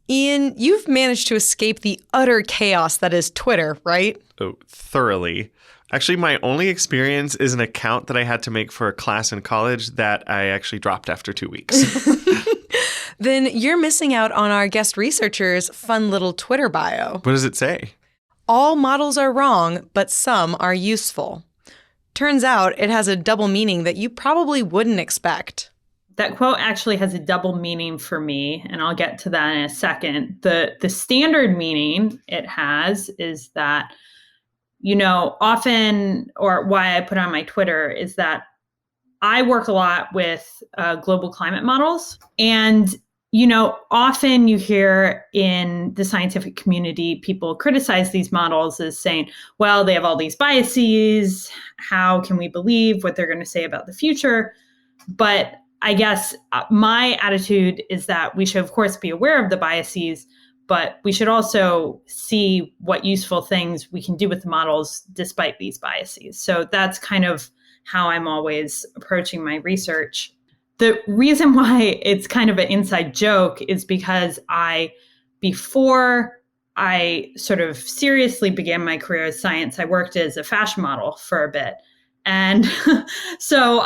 Ian, you've managed to escape the utter chaos that is Twitter, right? Oh, thoroughly. Actually, my only experience is an account that I had to make for a class in college that I actually dropped after 2 weeks. Then you're missing out on our guest researcher's fun little Twitter bio. What does it say? All models are wrong, but some are useful. Turns out it has a double meaning that you probably wouldn't expect. That quote actually has a double meaning for me, and I'll get to that in a second. The standard meaning it has is that, often, or why I put on my Twitter is that I work a lot with global climate models. And, often you hear in the scientific community, people criticize these models as saying, well, they have all these biases. How can we believe what they're going to say about the future? But I guess my attitude is that we should, of course, be aware of the biases, but we should also see what useful things we can do with the models despite these biases. So that's kind of how I'm always approaching my research. The reason why it's kind of an inside joke is because before I sort of seriously began my career in science, I worked as a fashion model for a bit. And so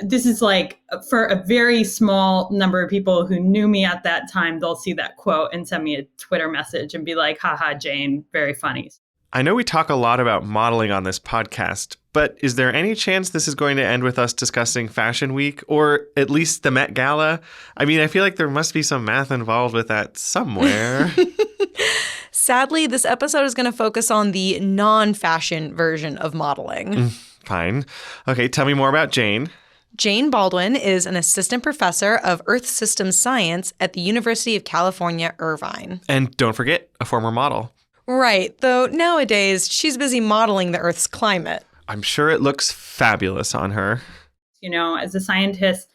this is like for a very small number of people who knew me at that time, they'll see that quote and send me a Twitter message and be like, haha, Jane, very funny. I know we talk a lot about modeling on this podcast, but is there any chance this is going to end with us discussing Fashion Week or at least the Met Gala? I mean, I feel like there must be some math involved with that somewhere. Sadly, this episode is going to focus on the non-fashion version of modeling. Fine. Okay, tell me more about Jane. Jane Baldwin is an assistant professor of Earth Systems Science at the University of California, Irvine. And don't forget, a former model. Right, though nowadays she's busy modeling the Earth's climate. I'm sure it looks fabulous on her. As a scientist,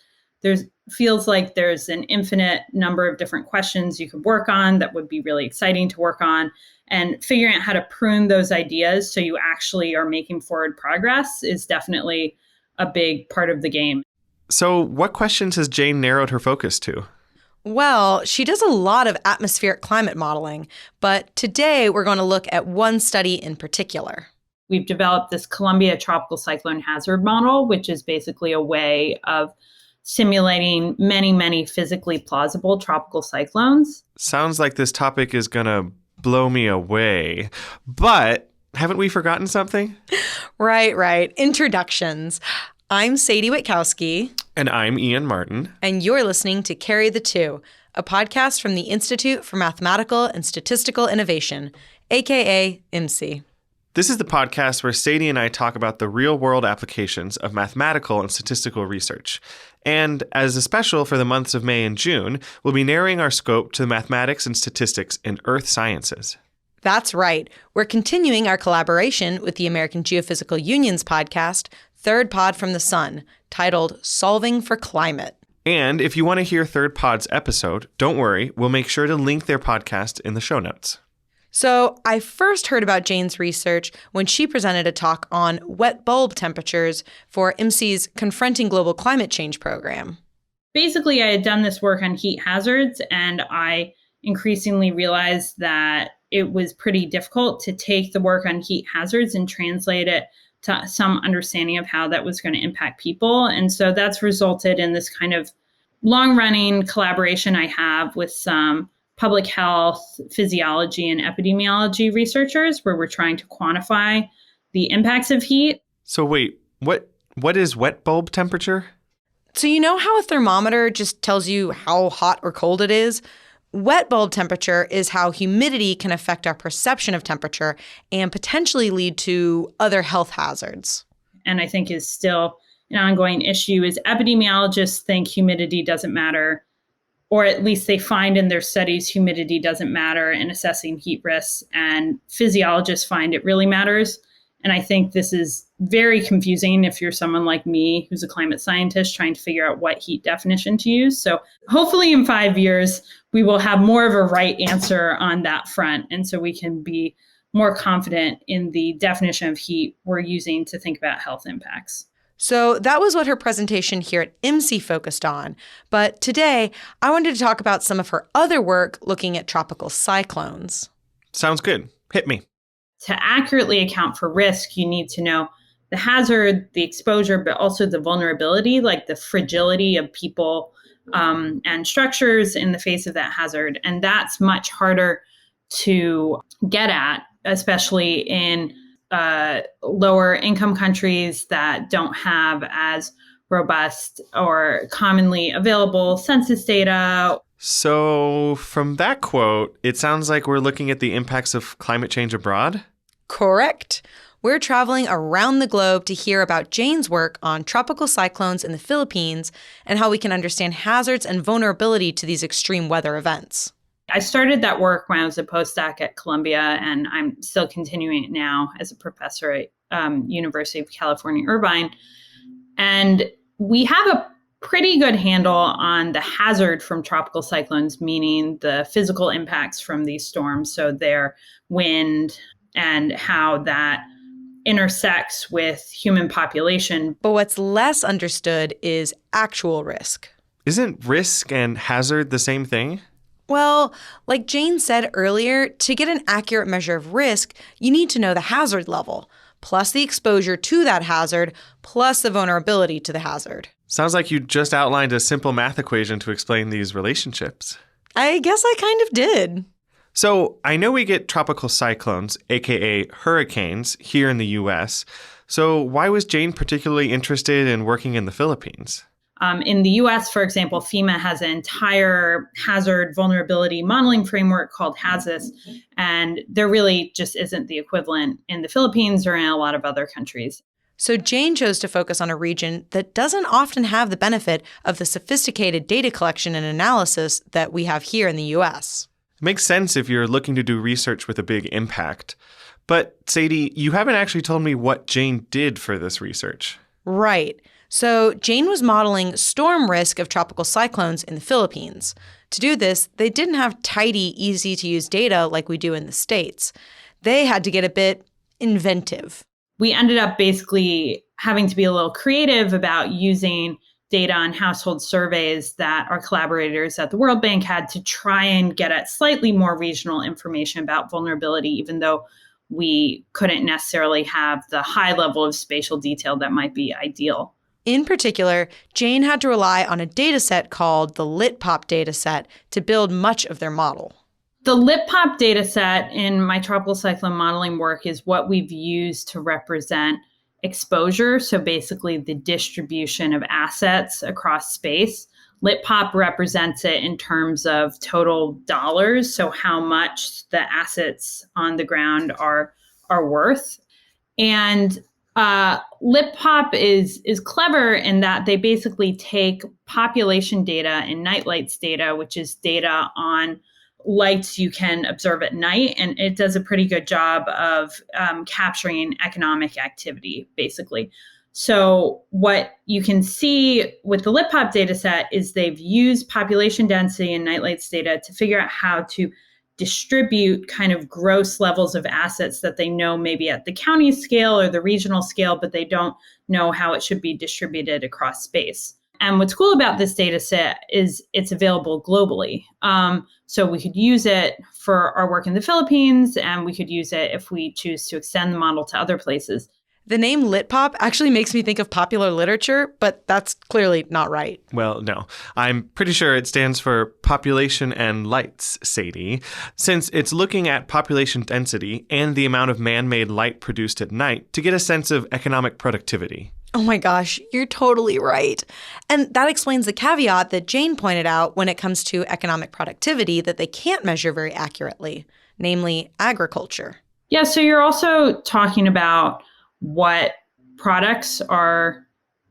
feels like there's an infinite number of different questions you could work on that would be really exciting to work on. And figuring out how to prune those ideas so you actually are making forward progress is definitely a big part of the game. So what questions has Jane narrowed her focus to? Well, she does a lot of atmospheric climate modeling, but today we're going to look at one study in particular. We've developed this Columbia Tropical Cyclone Hazard Model, which is basically a way of simulating many, many physically plausible tropical cyclones. Sounds like this topic is going to blow me away. But haven't we forgotten something? Right. Introductions. I'm Sadie Witkowski. And I'm Ian Martin. And you're listening to Carry the Two, a podcast from the Institute for Mathematical and Statistical Innovation, aka IMSI. This is the podcast where Sadie and I talk about the real-world applications of mathematical and statistical research. And as a special for the months of May and June, we'll be narrowing our scope to mathematics and statistics in earth sciences. That's right. We're continuing our collaboration with the American Geophysical Union's podcast, Third Pod from the Sun, titled Solving for Climate. And if you want to hear Third Pod's episode, don't worry, we'll make sure to link their podcast in the show notes. So I first heard about Jane's research when she presented a talk on wet bulb temperatures for IMSI's Confronting Global Climate Change program. Basically, I had done this work on heat hazards, and I increasingly realized that it was pretty difficult to take the work on heat hazards and translate it to some understanding of how that was going to impact people. And so that's resulted in this kind of long-running collaboration I have with some public health, physiology, and epidemiology researchers where we're trying to quantify the impacts of heat. So wait, what is wet bulb temperature? So you know how a thermometer just tells you how hot or cold it is? Wet bulb temperature is how humidity can affect our perception of temperature and potentially lead to other health hazards. And I think is still an ongoing issue is epidemiologists think humidity doesn't matter, or at least they find in their studies humidity doesn't matter in assessing heat risks, and physiologists find it really matters. And I think this is very confusing if you're someone like me who's a climate scientist trying to figure out what heat definition to use. So hopefully in 5 years, we will have more of a right answer on that front. And so we can be more confident in the definition of heat we're using to think about health impacts. So that was what her presentation here at IMSI focused on. But today, I wanted to talk about some of her other work looking at tropical cyclones. Sounds good. Hit me. To accurately account for risk, you need to know the hazard, the exposure, but also the vulnerability, like the fragility of people and structures in the face of that hazard. And that's much harder to get at, especially in lower income countries that don't have as robust or commonly available census data. So, from that quote, it sounds like we're looking at the impacts of climate change abroad? Correct. We're traveling around the globe to hear about Jane's work on tropical cyclones in the Philippines and how we can understand hazards and vulnerability to these extreme weather events. I started that work when I was a postdoc at Columbia, and I'm still continuing it now as a professor at University of California, Irvine. And we have a pretty good handle on the hazard from tropical cyclones, meaning the physical impacts from these storms, so their wind and how that intersects with human population. But what's less understood is actual risk. Isn't risk and hazard the same thing? Well, like Jane said earlier, to get an accurate measure of risk, you need to know the hazard level, plus the exposure to that hazard, plus the vulnerability to the hazard. Sounds like you just outlined a simple math equation to explain these relationships. I guess I kind of did. So, I know we get tropical cyclones, aka hurricanes, here in the US. So, why was Jane particularly interested in working in the Philippines? In the US, for example, FEMA has an entire hazard vulnerability modeling framework called HAZIS, and there really just isn't the equivalent in the Philippines or in a lot of other countries. So Jane chose to focus on a region that doesn't often have the benefit of the sophisticated data collection and analysis that we have here in the US. It makes sense if you're looking to do research with a big impact. But, Sadie, you haven't actually told me what Jane did for this research. Right. So Jane was modeling storm risk of tropical cyclones in the Philippines. To do this, they didn't have tidy, easy-to-use data like we do in the States. They had to get a bit inventive. We ended up basically having to be a little creative about using data on household surveys that our collaborators at the World Bank had to try and get at slightly more regional information about vulnerability, even though we couldn't necessarily have the high level of spatial detail that might be ideal. In particular, Jane had to rely on a dataset called the LitPop dataset to build much of their model. The LitPop dataset in my tropical cyclone modeling work is what we've used to represent exposure, so basically the distribution of assets across space. LitPop represents it in terms of total dollars, so how much the assets on the ground are worth. And LitPop is clever in that they basically take population data and night lights data, which is data on lights you can observe at night, and it does a pretty good job of capturing economic activity, basically. So what you can see with the LitPop data set is they've used population density and night lights data to figure out how to distribute kind of gross levels of assets that they know maybe at the county scale or the regional scale, but they don't know how it should be distributed across space. And what's cool about this data set is it's available globally. So we could use it for our work in the Philippines, and we could use it if we choose to extend the model to other places. The name LitPop actually makes me think of popular literature, but that's clearly not right. Well, no. I'm pretty sure it stands for Population and Lights, Sadie, since it's looking at population density and the amount of man-made light produced at night to get a sense of economic productivity. Oh my gosh, you're totally right. And that explains the caveat that Jane pointed out when it comes to economic productivity that they can't measure very accurately, namely agriculture. Yeah, so you're also talking about what products are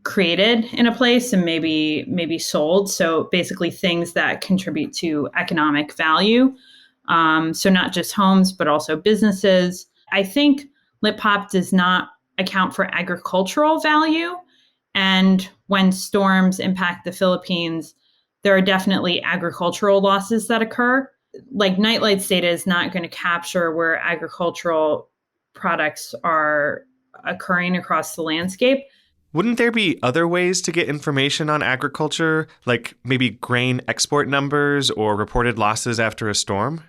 created in a place and maybe sold. So basically things that contribute to economic value. So not just homes, but also businesses. I think LitPop does not account for agricultural value. And when storms impact the Philippines, there are definitely agricultural losses that occur. Like nightlights data is not going to capture where agricultural products are occurring across the landscape. Wouldn't there be other ways to get information on agriculture, like maybe grain export numbers or reported losses after a storm?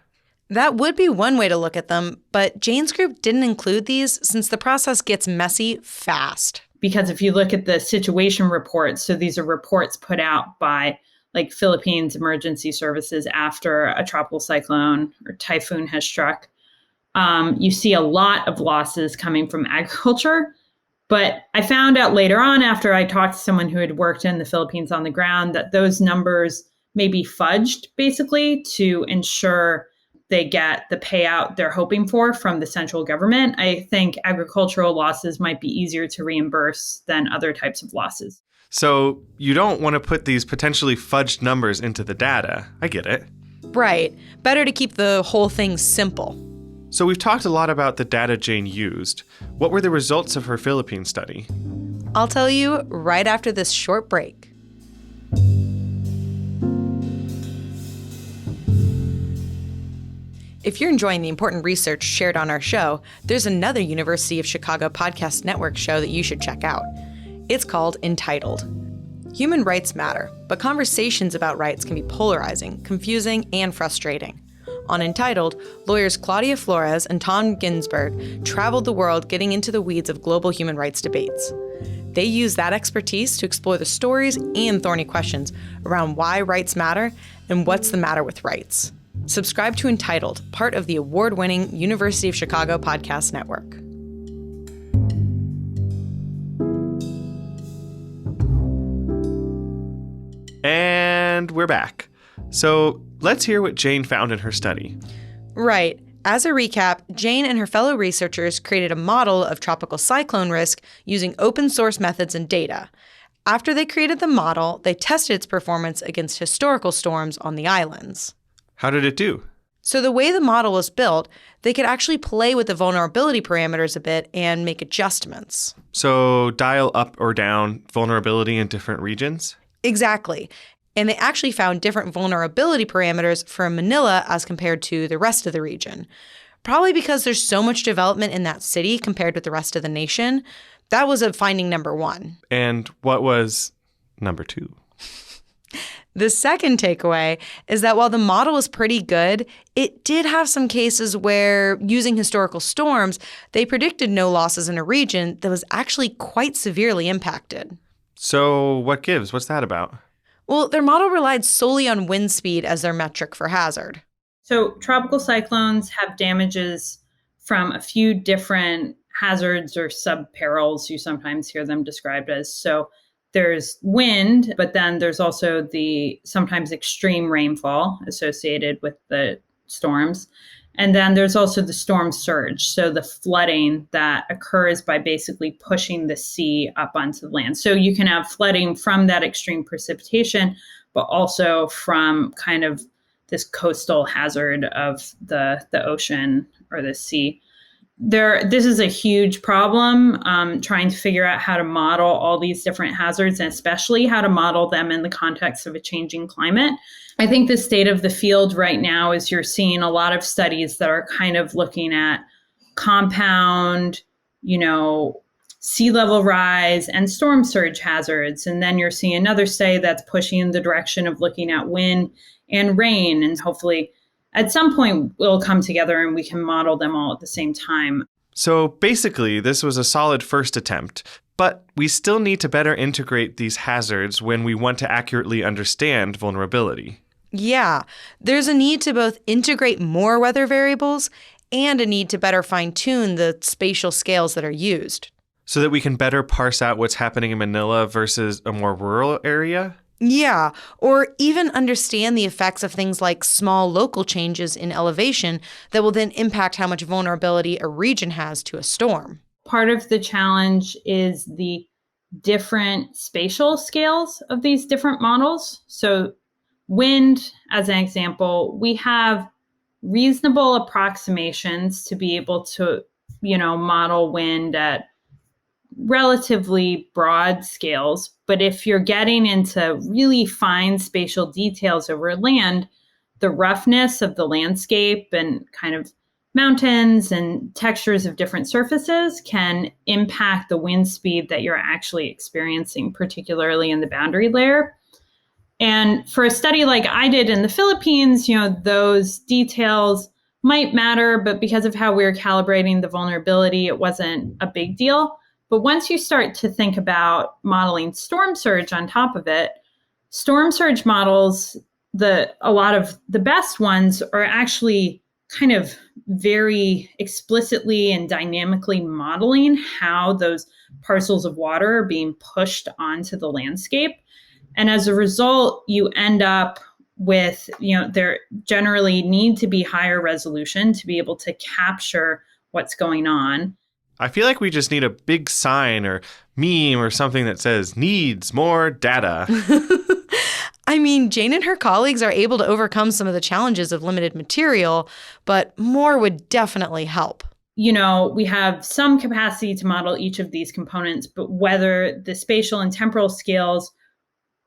That would be one way to look at them, but Jane's group didn't include these since the process gets messy fast. Because if you look at the situation reports, so these are reports put out by like Philippines Emergency Services after a tropical cyclone or typhoon has struck, you see a lot of losses coming from agriculture. But I found out later on, after I talked to someone who had worked in the Philippines on the ground, that those numbers may be fudged basically to ensure they get the payout they're hoping for from the central government. I think agricultural losses might be easier to reimburse than other types of losses. So you don't want to put these potentially fudged numbers into the data. I get it. Right. Better to keep the whole thing simple. So we've talked a lot about the data Jane used. What were the results of her Philippine study? I'll tell you right after this short break. If you're enjoying the important research shared on our show, there's another University of Chicago Podcast Network show that you should check out. It's called Entitled. Human rights matter, but conversations about rights can be polarizing, confusing, and frustrating. On Entitled, lawyers Claudia Flores and Tom Ginsberg traveled the world getting into the weeds of global human rights debates. They use that expertise to explore the stories and thorny questions around why rights matter and what's the matter with rights. Subscribe to Entitled, part of the award-winning University of Chicago Podcast Network. And we're back. So let's hear what Jane found in her study. Right. As a recap, Jane and her fellow researchers created a model of tropical cyclone risk using open source methods and data. After they created the model, they tested its performance against historical storms on the islands. How did it do? So the way the model was built, they could actually play with the vulnerability parameters a bit and make adjustments. So dial up or down vulnerability in different regions? Exactly. And they actually found different vulnerability parameters for Manila as compared to the rest of the region. Probably because there's so much development in that city compared with the rest of the nation. That was a finding number one. And what was number two? The second takeaway is that while the model was pretty good, it did have some cases where, using historical storms, they predicted no losses in a region that was actually quite severely impacted. So what gives? What's that about? Well, their model relied solely on wind speed as their metric for hazard. So tropical cyclones have damages from a few different hazards or sub-perils, you sometimes hear them described as. So there's wind, but then there's also the sometimes extreme rainfall associated with the storms. And then there's also the storm surge, so the flooding that occurs by basically pushing the sea up onto the land. So you can have flooding from that extreme precipitation, but also from kind of this coastal hazard of the ocean or the sea. This is a huge problem, trying to figure out how to model all these different hazards, and especially how to model them in the context of a changing climate. I think the state of the field right now is you're seeing a lot of studies that are kind of looking at compound, sea level rise and storm surge hazards. And then you're seeing another study that's pushing in the direction of looking at wind and rain, and hopefully at some point, we'll come together and we can model them all at the same time. So basically, this was a solid first attempt, but we still need to better integrate these hazards when we want to accurately understand vulnerability. Yeah, there's a need to both integrate more weather variables and a need to better fine-tune the spatial scales that are used. So that we can better parse out what's happening in Manila versus a more rural area? Yeah, or even understand the effects of things like small local changes in elevation that will then impact how much vulnerability a region has to a storm. Part of the challenge is the different spatial scales of these different models. So wind, as an example, we have reasonable approximations to be able to, model wind at relatively broad scales. But if you're getting into really fine spatial details over land, the roughness of the landscape and kind of mountains and textures of different surfaces can impact the wind speed that you're actually experiencing, particularly in the boundary layer. And for a study like I did in the Philippines, those details might matter, but because of how we were calibrating the vulnerability, it wasn't a big deal. But once you start to think about modeling storm surge on top of it, storm surge models, a lot of the best ones are actually kind of very explicitly and dynamically modeling how those parcels of water are being pushed onto the landscape. And as a result, you end up with, there generally need to be higher resolution to be able to capture what's going on. I feel like we just need a big sign or meme or something that says needs more data. I mean, Jane and her colleagues are able to overcome some of the challenges of limited material, but more would definitely help. We have some capacity to model each of these components, but whether the spatial and temporal scales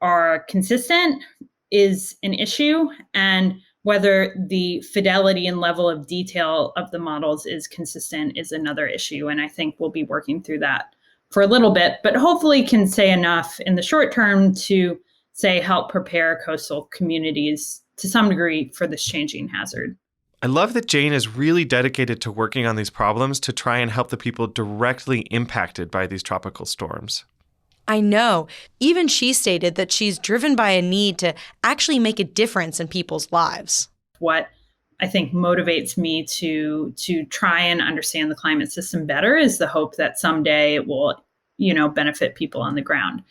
are consistent is an issue, and whether the fidelity and level of detail of the models is consistent is another issue. And I think we'll be working through that for a little bit, but hopefully can say enough in the short term to help prepare coastal communities to some degree for this changing hazard. I love that Jane is really dedicated to working on these problems to try and help the people directly impacted by these tropical storms. I know. Even she stated that she's driven by a need to actually make a difference in people's lives. What I think motivates me to try and understand the climate system better is the hope that someday it will, benefit people on the ground.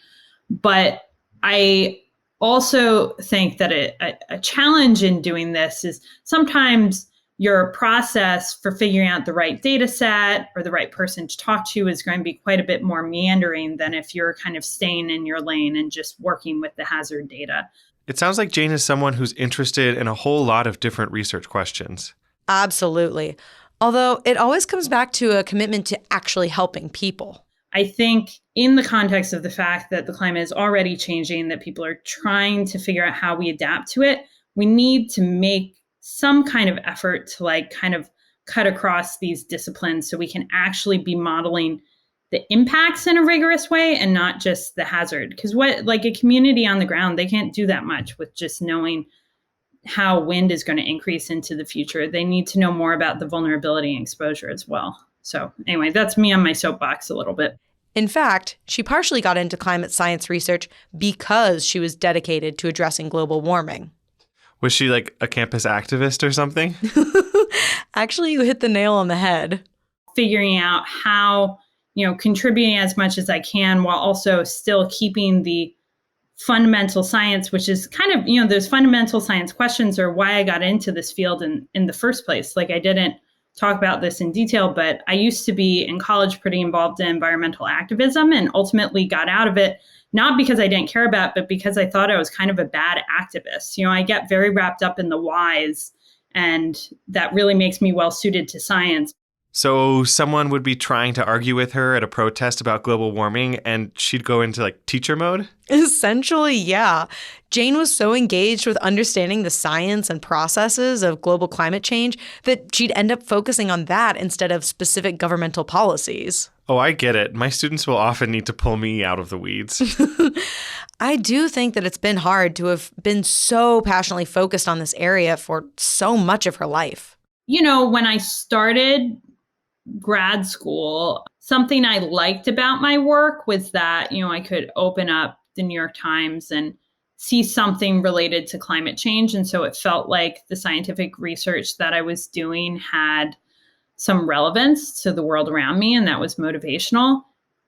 But I also think that a challenge in doing this is sometimes your process for figuring out the right data set or the right person to talk to is going to be quite a bit more meandering than if you're kind of staying in your lane and just working with the hazard data. It sounds like Jane is someone who's interested in a whole lot of different research questions. Absolutely. Although it always comes back to a commitment to actually helping people. I think in the context of the fact that the climate is already changing, that people are trying to figure out how we adapt to it, we need to make some kind of effort to kind of cut across these disciplines so we can actually be modeling the impacts in a rigorous way and not just the hazard. Because a community on the ground, they can't do that much with just knowing how wind is going to increase into the future. They need to know more about the vulnerability and exposure as well. So anyway, that's me on my soapbox a little bit. In fact, she partially got into climate science research because she was dedicated to addressing global warming. Was she like a campus activist or something? Actually, you hit the nail on the head. Figuring out how, contributing as much as I can while also still keeping the fundamental science, which is kind of, those fundamental science questions are why I got into this field in the first place. I didn't talk about this in detail, but I used to be in college pretty involved in environmental activism and ultimately got out of it, not because I didn't care about it, but because I thought I was kind of a bad activist. I get very wrapped up in the whys, and that really makes me well suited to science. So someone would be trying to argue with her at a protest about global warming and she'd go into teacher mode? Essentially, yeah. Jane was so engaged with understanding the science and processes of global climate change that she'd end up focusing on that instead of specific governmental policies. Oh, I get it. My students will often need to pull me out of the weeds. I do think that it's been hard to have been so passionately focused on this area for so much of her life. When I started grad school, something I liked about my work was that, I could open up the New York Times and see something related to climate change. And so it felt like the scientific research that I was doing had some relevance to the world around me, and that was motivational.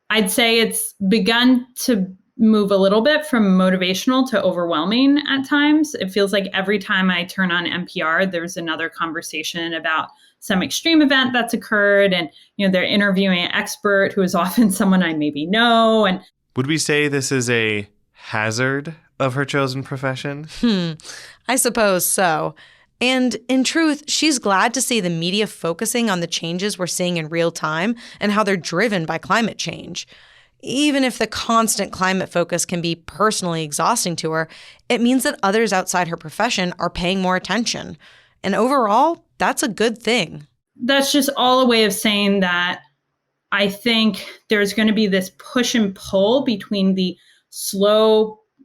I'd say it's begun to move a little bit from motivational to overwhelming at times. It feels like every time I turn on NPR, there's another conversation about some extreme event that's occurred, and they're interviewing an expert who is often someone I maybe know. And would we say this is a hazard of her chosen profession? I suppose so. And in truth, she's glad to see the media focusing on the changes we're seeing in real time and how they're driven by climate change. Even if the constant climate focus can be personally exhausting to her, it means that others outside her profession are paying more attention. And overall, that's a good thing. that's just all a way of saying that I think there's going to be this push and pull between the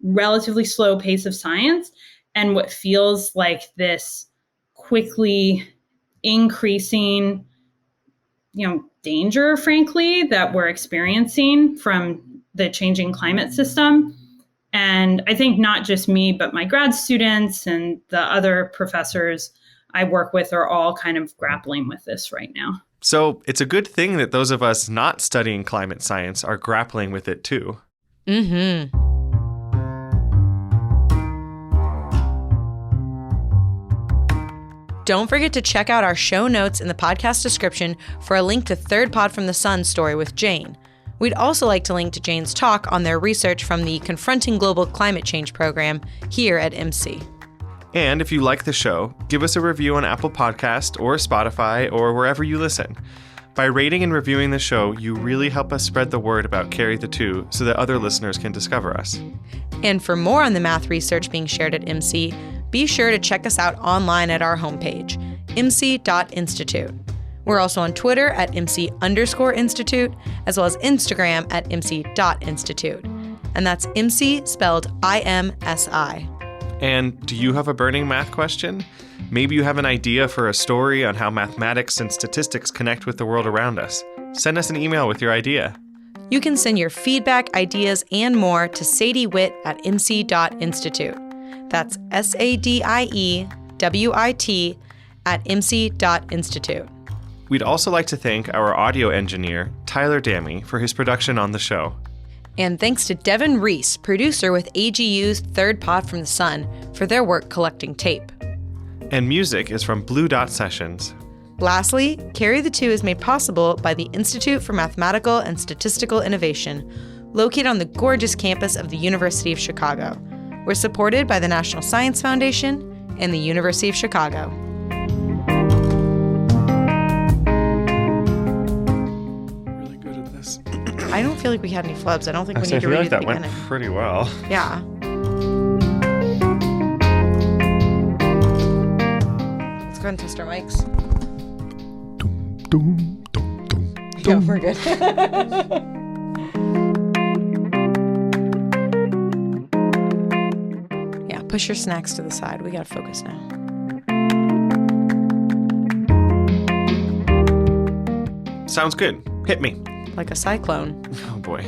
relatively slow pace of science and what feels like this quickly increasing, danger, frankly, that we're experiencing from the changing climate system. And I think not just me, but my grad students and the other professors I work with are all kind of grappling with this right now. So it's a good thing that those of us not studying climate science are grappling with it too. Mm-hmm. Don't forget to check out our show notes in the podcast description for a link to Third Pod from the Sun story with Jane. We'd also like to link to Jane's talk on their research from the Confronting Global Climate Change program here at IMSI. And if you like the show, give us a review on Apple Podcast or Spotify or wherever you listen. By rating and reviewing the show, you really help us spread the word about Carry the Two so that other listeners can discover us. And for more on the math research being shared at IMSI, be sure to check us out online at our homepage, imsi.institute. We're also on Twitter at IMSI_institute, as well as Instagram at IMSI.institute. And that's IMSI spelled IMSI. And do you have a burning math question? Maybe you have an idea for a story on how mathematics and statistics connect with the world around us. Send us an email with your idea. You can send your feedback, ideas, and more to sadiewit at imsi.institute. That's SADIEWIT at imsi.institute. We'd also like to thank our audio engineer, Tyler Damme, for his production on the show. And thanks to Devin Reese, producer with AGU's Third Pod from the Sun, for their work collecting tape. And music is from Blue Dot Sessions. Lastly, Carry the Two is made possible by the Institute for Mathematical and Statistical Innovation, located on the gorgeous campus of the University of Chicago. We're supported by the National Science Foundation and the University of Chicago. Really good at this. I don't feel like we had any flubs. I don't think we need to redo I feel like the that went beginning. pretty well. Yeah. Let's go ahead and test our mics. Yeah, we're good. Yeah, push your snacks to the side. We gotta focus now. Sounds good. Hit me. Like a cyclone. Oh boy.